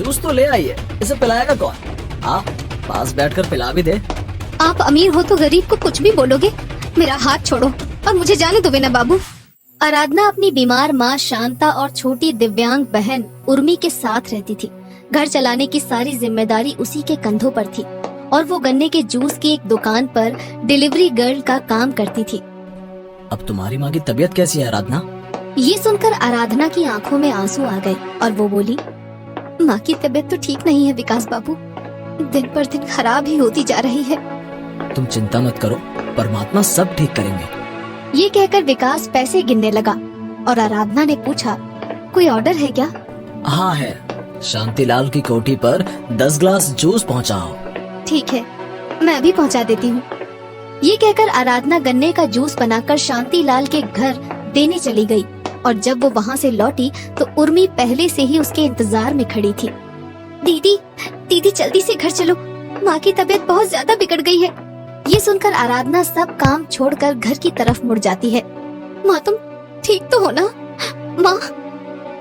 Juice तो ले आई है, इसे पिलाएगा कौन? हाँ, पास बैठकर पिला भी दे। आप अमीर हो तो गरीब को कुछ भी बोलोगे। मेरा हाथ छोड़ो और मुझे जाने दो विनय बाबू। आराधना अपनी बीमार माँ शांता और छोटी दिव्यांग बहन उर्मी के साथ रहती थी। घर चलाने की सारी जिम्मेदारी उसी के कंधों पर थी और वो गन्ने के जूस की एक दुकान पर डिलीवरी गर्ल का काम करती थी। अब तुम्हारी माँ की तबीयत कैसी है आराधना? ये सुनकर आराधना की आंखों में आंसू आ गए और वो बोली, माँ की तबीयत तो ठीक नहीं है विकास बाबू, दिन पर दिन खराब ही होती जा रही है। तुम चिंता मत करो, परमात्मा सब ठीक करेंगे। ये कहकर विकास पैसे गिनने लगा और आराधना ने पूछा, कोई ऑर्डर है क्या? हाँ है, शांतिलाल की कोठी पर 10 ग्लास जूस पहुँचाओ। ठीक है, मैं अभी पहुंचा देती हूँ। ये कहकर आराधना गन्ने का जूस बनाकर शांतिलाल के घर देने चली गई और जब वो वहाँ से लौटी तो उर्मी पहले से ही उसके इंतजार में खड़ी थी। दीदी, दीदी जल्दी से घर चलो, माँ की तबीयत बहुत ज्यादा बिगड़ गई है। ये सुनकर आराधना सब काम छोड़कर घर की तरफ मुड़ जाती है। माँ तुम ठीक तो हो ना? माँ,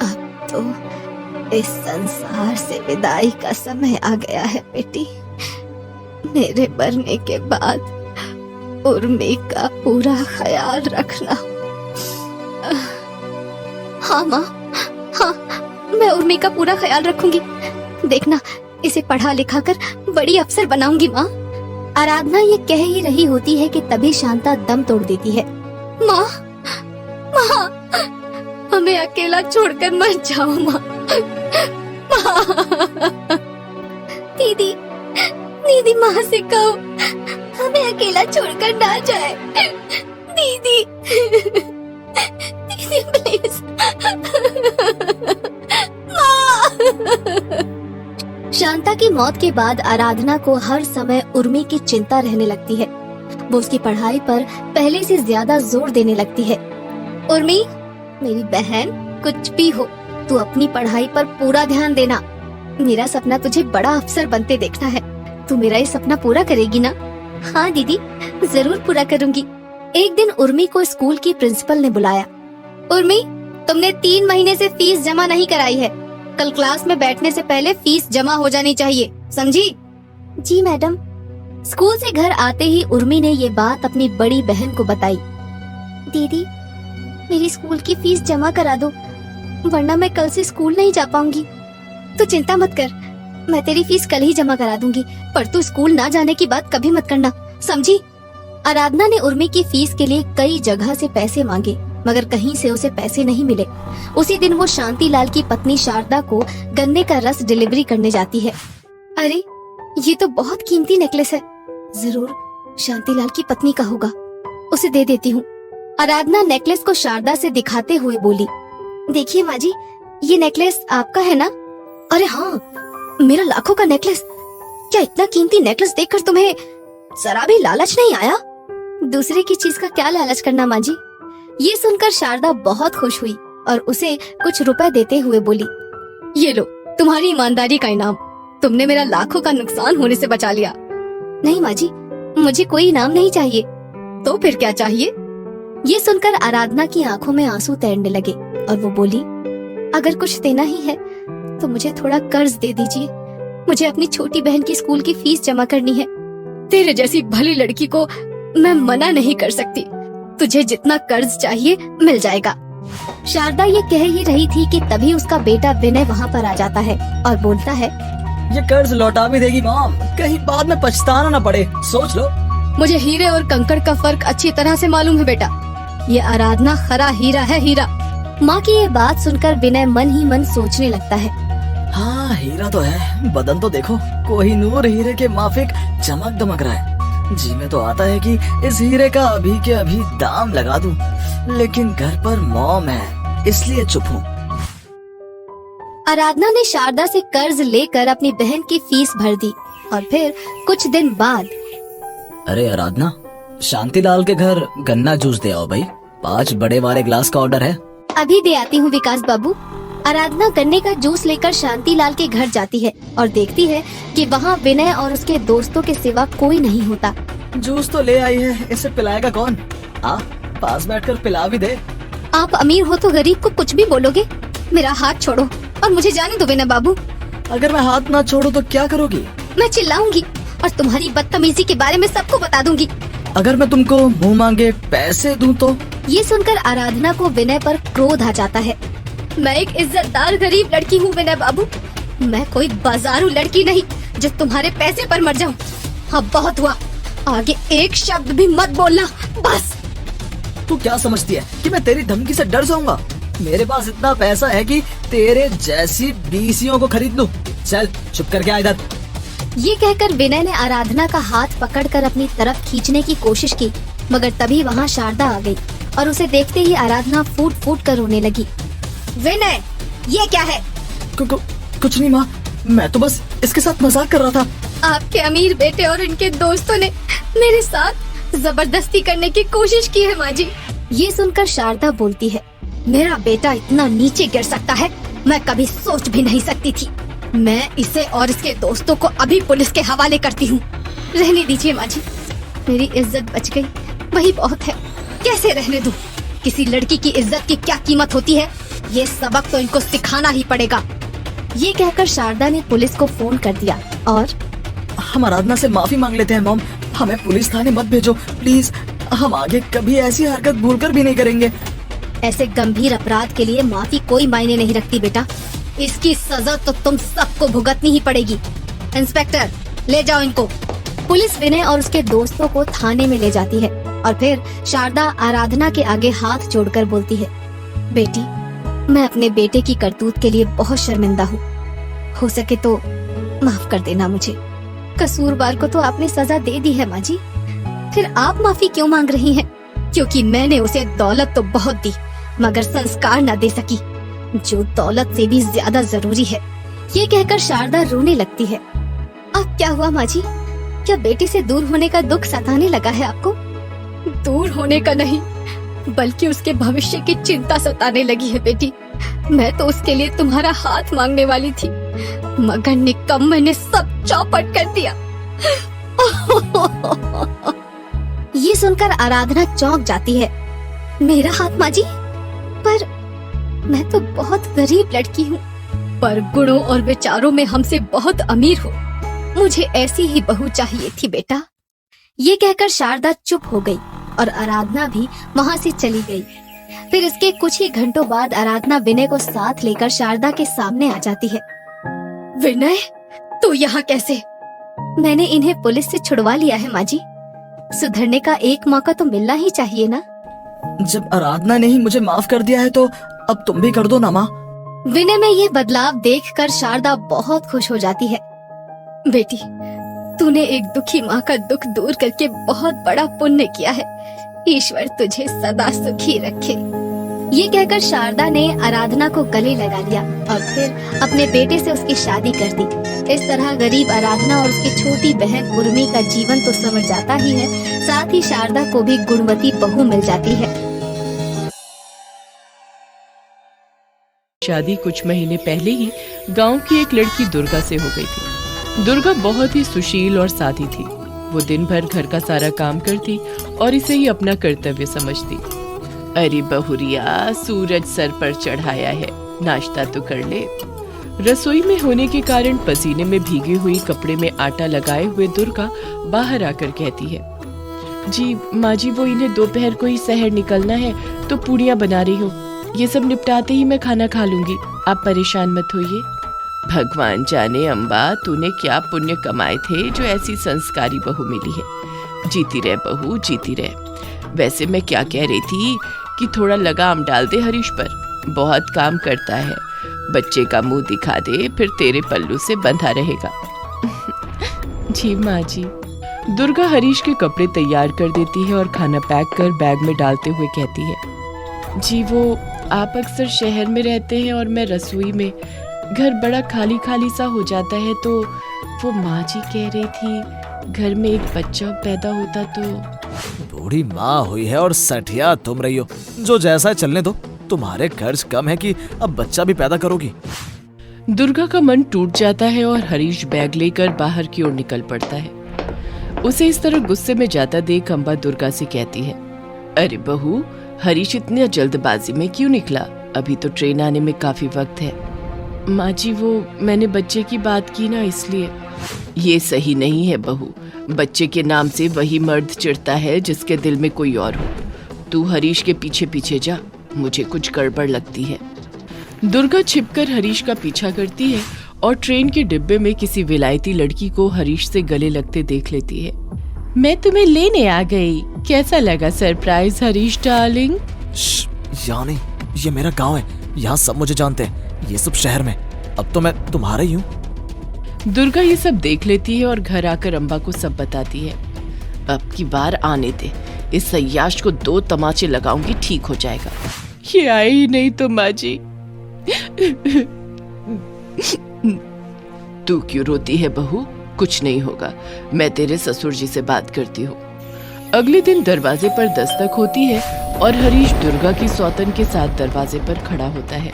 अब तो इस संसार से विदाई का समय आ गया है बेटी। मेरे मरने के बाद उर्मी का पूरा ख्याल रखना। हाँ माँ, हाँ, मैं उर्मी का पूरा ख्याल रखूंगी। देखना, इसे पढ़ा लिखा कर बड़ी अफसर बनाऊंगी माँ। आराधना ये कह ही रही होती है कि तभी शांता दम तोड़ देती है। माँ, माँ, हमें अकेला छोड़कर मत जाओ माँ। दीदी, दीदी माँ से कहो हमें अकेला छोड़कर ना जाए। दीदी, दीदी प्लीज। शांता की मौत के बाद आराधना को हर समय उर्मी की चिंता रहने लगती है। वो उसकी पढ़ाई पर पहले से ज्यादा जोर देने लगती है। उर्मी, मेरी बहन, कुछ भी हो तू अपनी पढ़ाई पर पूरा ध्यान देना। मेरा सपना तुझे बड़ा अफसर बनते देखना है। तू मेरा ये सपना पूरा करेगी ना? हाँ दीदी, जरूर पूरा करूंगी। एक दिन उर्मी को स्कूल की प्रिंसिपल ने बुलाया। उर्मी, तुमने 3 महीने से फीस जमा नहीं कराई है। कल क्लास में बैठने से पहले फीस जमा हो जानी चाहिए, समझी? जी मैडम। स्कूल से घर आते ही उर्मी ने ये बात अपनी बड़ी बहन को बताई। दीदी, मेरी स्कूल की फीस जमा करा दो, वरना मैं कल से स्कूल नहीं जा पाऊंगी। तू चिंता मत कर, मैं तेरी फीस कल ही जमा करा दूंगी, पर तू स्कूल ना जाने की बात कभी मत करना, समझी? आराधना ने उर्मी की फीस के लिए कई जगह से पैसे मांगे, मगर कहीं से उसे पैसे नहीं मिले। उसी दिन वो शांतिलाल की पत्नी शारदा को गन्ने का रस डिलीवरी करने जाती है। अरे, ये तो बहुत कीमती नेकलेस है, जरूर शांतिलाल की पत्नी का होगा, उसे दे देती हूँ। आराधना नेकलेस को शारदा से दिखाते हुए बोली, देखिए माँ जी, ये नेकलेस आपका है ना? अरे हाँ, मेरा लाखों का नेकलेस। क्या इतना कीमती नेकलेस देखकर तुम्हें जरा भी लालच नहीं आया? दूसरे की चीज का क्या लालच करना माँ जी। ये सुनकर शारदा बहुत खुश हुई और उसे कुछ रुपए देते हुए बोली, ये लो तुम्हारी ईमानदारी का इनाम, तुमने मेरा लाखों का नुकसान होने से बचा लिया। नहीं माँ जी, मुझे कोई इनाम नहीं चाहिए। तो फिर क्या चाहिए? ये सुनकर आराधना की आंखों में आंसू तैरने लगे और वो बोली, अगर कुछ देना ही है तो मुझे थोड़ा कर्ज दे दीजिए, मुझे अपनी छोटी बहन की स्कूल की फीस जमा करनी है। तेरे जैसी भली लड़की को मैं मना नहीं कर सकती, तुझे जितना कर्ज चाहिए मिल जाएगा। शारदा ये कह ही रही थी कि तभी उसका बेटा विनय वहाँ पर आ जाता है और बोलता है, ये कर्ज लौटा भी देगी मॉम, कहीं बाद में पछताना न पड़े, सोच लो। मुझे हीरे और कंकड़ का फर्क अच्छी तरह से मालूम है बेटा, ये आराधना खरा हीरा है, हीरा। माँ की ये बात सुनकर विनय मन ही मन सोचने लगता है, हाँ हीरा तो है, बदन तो देखो, कोहिनूर हीरे के माफिक चमक दमक रहा है। जी में तो आता है कि इस हीरे का अभी के अभी दाम लगा दूं, लेकिन घर पर मॉम है इसलिए चुप हूँ। आराधना ने शारदा से कर्ज लेकर अपनी बहन की फीस भर दी और फिर कुछ दिन बाद, अरे आराधना, शांतिलाल के घर गन्ना जूस दे आओ भाई, 5 बड़े वाले ग्लास का ऑर्डर है। अभी दे आती हूँ विकास बाबू। आराधना गन्ने का जूस लेकर शांतिलाल के घर जाती है और देखती है कि वहाँ विनय और उसके दोस्तों के सिवा कोई नहीं होता। जूस तो ले आई है, इसे पिलाएगा कौन? पास बैठकर पिला भी दे। आप अमीर हो तो गरीब को कुछ भी बोलोगे। मेरा हाथ छोड़ो और मुझे जाने दो विनय बाबू। अगर मैं हाथ ना छोड़ू तो क्या करोगी? मैं चिल्लाऊंगी और तुम्हारी बदतमीजी के बारे में सबको बता दूंगी। अगर मैं तुमको मुंह मांगे पैसे दूं तो? ये सुनकर आराधना को विनय पर क्रोध आ जाता है। मैं एक इज्जतदार गरीब लड़की हूँ विनय बाबू, मैं कोई बाजारू लड़की नहीं जो तुम्हारे पैसे पर मर जाऊँ। अब बहुत हुआ, आगे एक शब्द भी मत बोलना, बस। तू क्या समझती है कि मैं तेरी धमकी से डर जाऊंगा? मेरे पास इतना पैसा है कि तेरे जैसी बीसियों को खरीद लूं। चल चुप करके आ इधर। ये कहकर विनय ने आराधना का हाथ पकड़कर अपनी तरफ खींचने की कोशिश की, मगर तभी वहाँ शारदा आ गई और उसे देखते ही आराधना फूट फूट कर रोने लगी। विनय, ये क्या है? कुछ नहीं माँ, मैं तो बस इसके साथ मजाक कर रहा था। आपके अमीर बेटे और इनके दोस्तों ने मेरे साथ जबरदस्ती करने की कोशिश की है माँ जी। ये सुनकर शारदा बोलती है, मेरा बेटा इतना नीचे गिर सकता है, मैं कभी सोच भी नहीं सकती थी। मैं इसे और इसके दोस्तों को अभी पुलिस के हवाले करती हूँ। रहने दीजिए माँ जी, मेरी इज्जत बच गई, वही बहुत है। कैसे रहने दूँ? किसी लड़की की इज्जत की क्या कीमत होती है, ये सबक तो इनको सिखाना ही पड़ेगा। ये कहकर शारदा ने पुलिस को फोन कर दिया और हम आराधना से माफी मांग लेते हैं मॉम, हमें पुलिस थाने मत भेजो प्लीज, हम आगे कभी ऐसी हरकत भूलकर भी नहीं करेंगे। ऐसे गंभीर अपराध के लिए माफी कोई मायने नहीं रखती बेटा, इसकी सजा तो तुम सबको भुगतनी ही पड़ेगी। इंस्पेक्टर, ले जाओ इनको। पुलिस विनय और उसके दोस्तों को थाने में ले जाती है और फिर शारदा आराधना के आगे हाथ जोड़कर बोलती है, बेटी, मैं अपने बेटे की करतूत के लिए बहुत शर्मिंदा हूँ, हो सके तो माफ कर देना मुझे। कसूरवार को तो आपने सजा दे दी है माँ जी, फिर आप माफी क्यों मांग रही हैं? क्योंकि मैंने उसे दौलत तो बहुत दी मगर संस्कार न दे सकी, जो दौलत से भी ज्यादा जरूरी है। ये कहकर शारदा रोने लगती है। अब क्या हुआ माँ जी, क्या बेटी से दूर होने का दुख सताने लगा है आपको? दूर होने का नहीं, बल्कि उसके भविष्य की चिंता सताने लगी है बेटी। मैं तो उसके लिए तुम्हारा हाथ मांगने वाली थी, मगर निकम्मे ने सब चौपट कर दिया। ये सुनकर आराधना चौंक जाती है। मेरा हाथ माँ जी? पर मैं तो बहुत गरीब लड़की हूँ, पर गुणों और विचारों में हमसे बहुत अमीर हो। मुझे ऐसी ही बहू चाहिए थी बेटा। ये कहकर शारदा चुप हो गई और आराधना भी वहाँ से चली गई। फिर इसके कुछ ही घंटों बाद आराधना विनय को साथ लेकर शारदा के सामने आ जाती है। विनय, तू यहाँ कैसे? मैंने इन्हें पुलिस से छुड़वा लिया है माँ जी, सुधरने का एक मौका तो मिलना ही चाहिए ना। जब आराधना ने ही मुझे माफ कर दिया है तो अब तुम भी कर दो ना माँ। विनय में ये बदलाव देखकर शारदा बहुत खुश हो जाती है। बेटी, तूने एक दुखी माँ का दुख दूर करके बहुत बड़ा पुण्य किया है, ईश्वर तुझे सदा सुखी रखे। ये कहकर शारदा ने आराधना को गले लगा लिया और फिर अपने बेटे से उसकी शादी कर दी। इस तरह गरीब आराधना और उसकी छोटी बहन उर्मी का जीवन तो संवर जाता ही है, साथ ही शारदा को भी गुणवती बहू मिल जाती है। शादी कुछ महीने पहले ही गांव की एक लड़की दुर्गा से हो गई थी। दुर्गा बहुत ही सुशील और सादी थी। वो दिन भर घर का सारा काम करती और इसे ही अपना कर्तव्य समझती। अरे बहुरिया, सूरज सर पर चढ़ाया है, नाश्ता तो कर ले। रसोई में होने के कारण पसीने में भीगी हुई कपड़े में आटा लगाए हुए दुर्गा बाहर आकर कहती है, जी माँ जी, वो इन्हें दोपहर को ही शहर निकलना है तो पूड़ियाँ बना रही हूँ, ये सब निपटाते ही मैं खाना खा लूंगी, आप परेशान मत होइए। भगवान जाने अम्बा, तूने क्या पुण्य कमाए थे जो ऐसी संस्कारी बहू मिली है। जीती रहे बहू, जीती रहे। वैसे मैं क्या कह रही थी कि थोड़ा लगाम डाल दे हरीश पर, बहुत काम करता है, बच्चे का मुंह दिखा दे, फिर तेरे पल्लू से बंधा रहेगा। जी माँ जी। दुर्गा हरीश के कपड़े तैयार कर देती है और खाना पैक कर बैग में डालते हुए कहती है, जी वो आप अक्सर शहर में रहते हैं और मैं रसोई में, घर बड़ा खाली खाली सा हो जाता है, तो वो माँ जी कह रही थी घर में एक बच्चा पैदा होता तो। बूढ़ी माँ हुई है और सठिया तुम रही हो, जो जैसा चलने दो, तुम्हारे खर्च कम है कि अब बच्चा भी पैदा करोगी। दुर्गा का मन टूट जाता है और हरीश बैग लेकर बाहर की ओर निकल पड़ता है। उसे इस तरह गुस्से में जाता देख अम्बा दुर्गा से कहती है, अरे बहू, हरीश इतनी जल्दबाजी में क्यों निकला? अभी तो ट्रेन आने में काफी वक्त है। माँ जी वो मैंने बच्चे की बात की ना, इसलिए। ये सही नहीं है बहू। बच्चे के नाम से वही मर्द चिढ़ता है जिसके दिल में कोई और हो। तू हरीश के पीछे पीछे जा, मुझे कुछ गड़बड़ लगती है। दुर्गा छिपकर हरीश का पीछा करती है और ट्रेन के डिब्बे में किसी विलायती लड़की को हरीश से गले लगते देख लेती है। मैं तुम्हें लेने आ गई, कैसा लगा सरप्राइज हरीश डार्लिंग? यहाँ नहीं, ये मेरा गांव है, यहाँ सब मुझे जानते हैं, ये सब शहर में। अब तो मैं तुम्हारा ही हूँ। दुर्गा ये सब देख लेती है और घर आकर अम्बा को सब बताती है। अब की बार आने दे, इस सयाश को 2 तमाचे लगाऊंगी, ठीक हो जाएगा। ये आए ही नहीं तो माँ जी। तू क्यों रोती है बहू? कुछ नहीं होगा, मैं तेरे ससुर जी से बात करती हूँ। अगले दिन दरवाजे पर दस्तक होती है और हरीश दुर्गा की सौतन के साथ दरवाजे पर खड़ा होता है।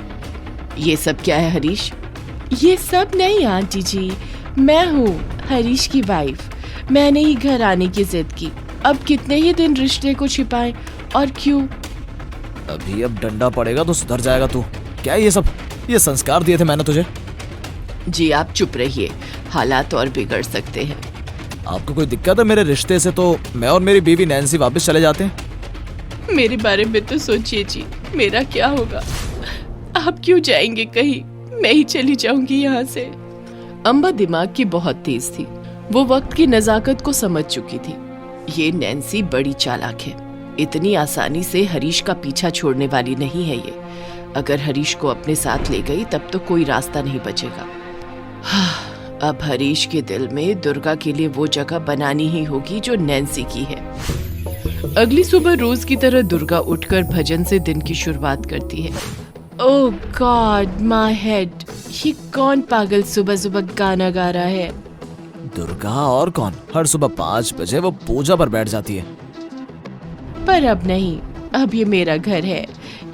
ये सब क्या है हरीश? ये सब नहीं आंटी जी, मैं हूँ हरीश की वाइफ। मैंने ही घर आने की जिद की, अब कितने ही दिन रिश्ते को छिपाएं और क्यों? अभी अब डंडा पड़ेगा तो सुधर जाएगा तू। क्या ये सब? ये संस्कार दिए थे मैंने तुझे। जी आप चुप रहिए, हालात और बिगड़ सकते हैं। आपको कोई दिक्कत है मेरे रिश्ते से तो मैं और मेरी बीवी नैन्सी वापस चले जाते हैं। मेरे बारे में तो सोचिए जी, मेरा क्या होगा? आप क्यों जाएंगे कहीं? मैं ही चली जाऊंगी यहाँ से। अम्बा दिमाग की बहुत तेज थी, वो वक्त की नजाकत को समझ चुकी थी। ये नैन्सी बड़ी चालाक है, इतनी आसानी से हरीश का पीछा छोड़ने वाली नहीं है ये। अगर हरीश को अपने साथ ले गई तब तो कोई रास्ता नहीं बचेगा। अब हरीश के दिल में दुर्गा के लिए वो जगह बनानी ही होगी जो नैन्सी की है। अगली सुबह रोज की तरह दुर्गा उठकर भजन से दिन की शुरुआत करती है। ओह गॉड माय हेड, ये कौन पागल सुबह सुबह गाना गा रहा है? दुर्गा और कौन? हर सुबह 5 बजे वो पूजा पर बैठ जाती है। पर अब नहीं, अब ये मेरा घर है,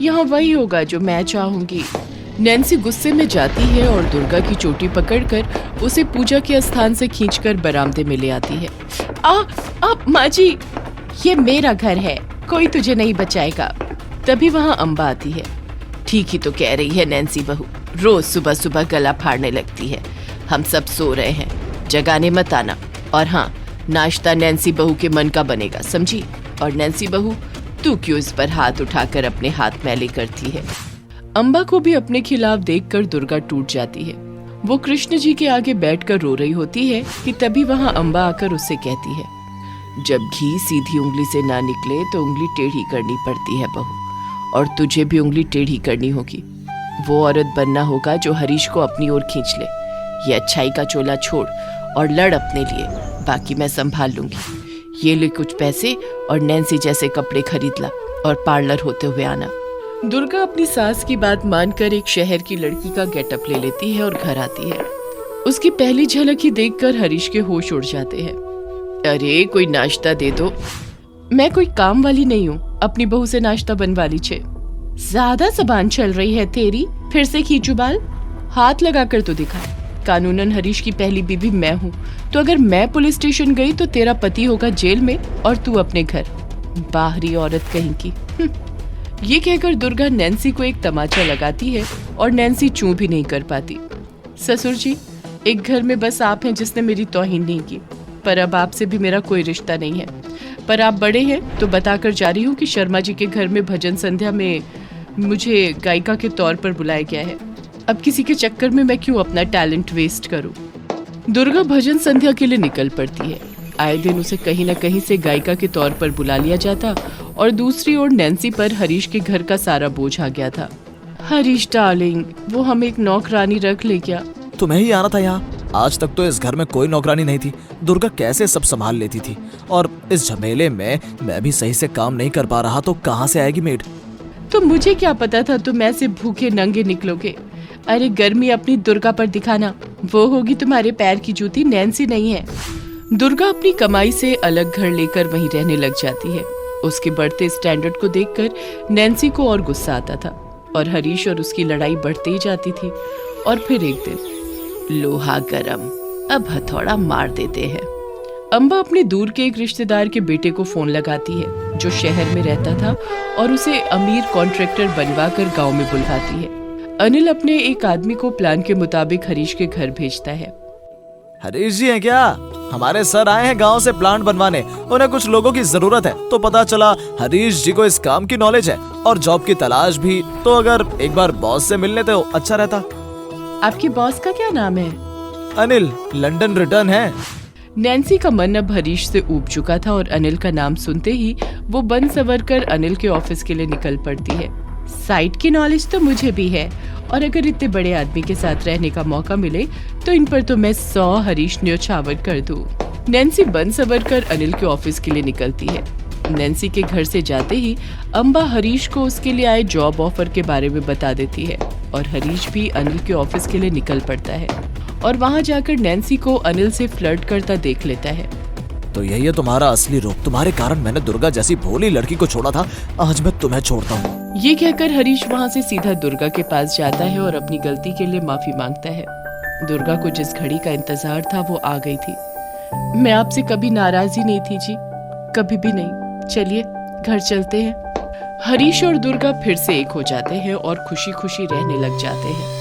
यहाँ वही होगा जो मैं चाहूंगी। नैन्सी गुस्से में जाती है और दुर्गा की चोटी पकड़कर उसे पूजा के स्थान से खींचकर बरामदे में ले आती है। माँ जी, ये मेरा घर है, कोई तुझे नहीं बचाएगा। तभी वहाँ अम्बा आती है। ठीक ही तो कह रही है नैन्सी बहू, रोज सुबह सुबह गला फाड़ने लगती है। हम सब सो रहे हैं, जगाने मत आना। और हाँ, नाश्ता नैन्सी बहू के मन का बनेगा, समझी? और नैन्सी बहू, तू क्यों इस पर हाथ उठाकर अपने हाथ मैले करती है? अम्बा को भी अपने खिलाफ देखकर दुर्गा टूट जाती है। वो कृष्ण जी के आगे बैठकर रो रही होती है कि तभी वहाँ अम्बा आकर उससे कहती है, जब घी सीधी उंगली से ना निकले तो उंगली टेढ़ी करनी पड़ती है बहू, और तुझे भी उंगली टेढ़ी करनी होगी। वो औरत बनना होगा जो हरीश को अपनी ओर खींच ले। ये अच्छाई का चोला छोड़ और लड़ अपने लिए, बाकी मैं संभाल लूंगी। ये ले कुछ पैसे और नैन्सी जैसे कपड़े खरीद ला और पार्लर होते हुए आना। दुर्गा अपनी सास की बात मानकर एक शहर की लड़की का गेटअप ले लेती है और घर आती है। उसकी पहली झलक ही देखकर हरीश के होश उड़ जाते हैं। अरे कोई नाश्ता दे दो। मैं कोई काम वाली नहीं हूँ, अपनी बहू से नाश्ता बनवा लीजिए। ज्यादा जबान चल रही है तेरी, फिर से खींचू बाल। हाथ लगा कर तो दिखा। कानूनन हरीश की पहली बीवी मैं हूँ, तो अगर मैं पुलिस स्टेशन गई तो तेरा पति होगा जेल में और तू अपने घर। बाहरी औरत कहीं की। ये कहकर दुर्गा नैन्सी को एक तमाचा लगाती है और नैन्सी चूं भी नहीं कर पाती। ससुर जी, एक घर में बस आप हैं जिसने मेरी तौहीन नहीं की, पर अब आपसे भी मेरा कोई रिश्ता नहीं है। पर आप बड़े हैं तो बताकर जा रही हूँ कि शर्मा जी के घर में भजन संध्या में मुझे गायिका के तौर पर बुलाया गया है। अब किसी के चक्कर में मैं क्यों अपना टैलेंट वेस्ट करूं? दुर्गा भजन संध्या के लिए निकल पड़ती है। आए दिन उसे कहीं न कहीं से गायिका के तौर पर बुला लिया जाता और दूसरी ओर नैन्सी पर हरीश के घर का सारा बोझ आ गया था। हरीश डार्लिंग, वो हमें एक नौकरानी रख ले क्या? तुम्हें ही आना था यहाँ। आज तक तो इस घर में कोई नौकरानी नहीं थी। दुर्गा कैसे सब संभाल लेती थी, और इस झमेले में मैं भी सही से काम नहीं कर पा रहा तो कहाँ से आएगी मेड? तो मुझे क्या पता था तुम ऐसे भूखे नंगे निकलोगे। अरे गर्मी अपनी दुर्गा पर दिखाना, वो होगी तुम्हारे पैर की जूती, नैन्सी नहीं है। दुर्गा अपनी कमाई से अलग घर लेकर वहीं रहने लग जाती है। उसके बढ़ते स्टैंडर्ड को देखकर नैन्सी को और गुस्सा आता था और हरीश और उसकी लड़ाई बढ़ती ही जाती थी। और फिर एक दिन, लोहा गरम, अब हथौड़ा मार देते हैं। अम्बा अपने दूर के एक रिश्तेदार के बेटे को फोन लगाती है जो शहर में रहता था और उसे अमीर कॉन्ट्रैक्टर बनवा कर गाँव में बुलवाती है। अनिल अपने एक आदमी को प्लान के मुताबिक हरीश के घर भेजता है। हरीश जी हैं क्या? हमारे सर आए हैं गांव से प्लांट बनवाने, उन्हें कुछ लोगों की जरूरत है। तो पता चला हरीश जी को इस काम की नॉलेज है और जॉब की तलाश भी, तो अगर एक बार बॉस से मिल लेते तो अच्छा रहता। आपके बॉस का क्या नाम है? अनिल, लंदन रिटर्न है। नैन्सी का मन अब हरीश से ऊब चुका था और अनिल का नाम सुनते ही वो बन सवर कर अनिल के ऑफिस के लिए निकल पड़ती है। साइट की नॉलेज तो मुझे भी है और अगर इतने बड़े आदमी के साथ रहने का मौका मिले तो इन पर तो मैं 100 हरीश न्योछावर कर दूं। नैन्सी बन सवर कर अनिल के ऑफिस के लिए निकलती है। नैन्सी के घर से जाते ही अम्बा हरीश को उसके लिए आए जॉब ऑफर के बारे में बता देती है और हरीश भी अनिल के ऑफिस के लिए निकल पड़ता है और वहाँ जाकर नैन्सी को अनिल से फ्लर्ट करता देख लेता है। तो यही है तुम्हारा असली रूप। तुम्हारे कारण मैंने दुर्गा जैसी भोली लड़की को छोड़ा था, आज मैं तुम्हें छोड़ता हूँ। ये कहकर हरीश वहाँ से सीधा दुर्गा के पास जाता है और अपनी गलती के लिए माफी मांगता है। दुर्गा को जिस घड़ी का इंतजार था वो आ गई थी। मैं आपसे कभी नाराज ही नहीं थी जी, कभी भी नहीं। चलिए घर चलते हैं। हरीश और दुर्गा फिर से एक हो जाते हैं और खुशी खुशी रहने लग जाते हैं।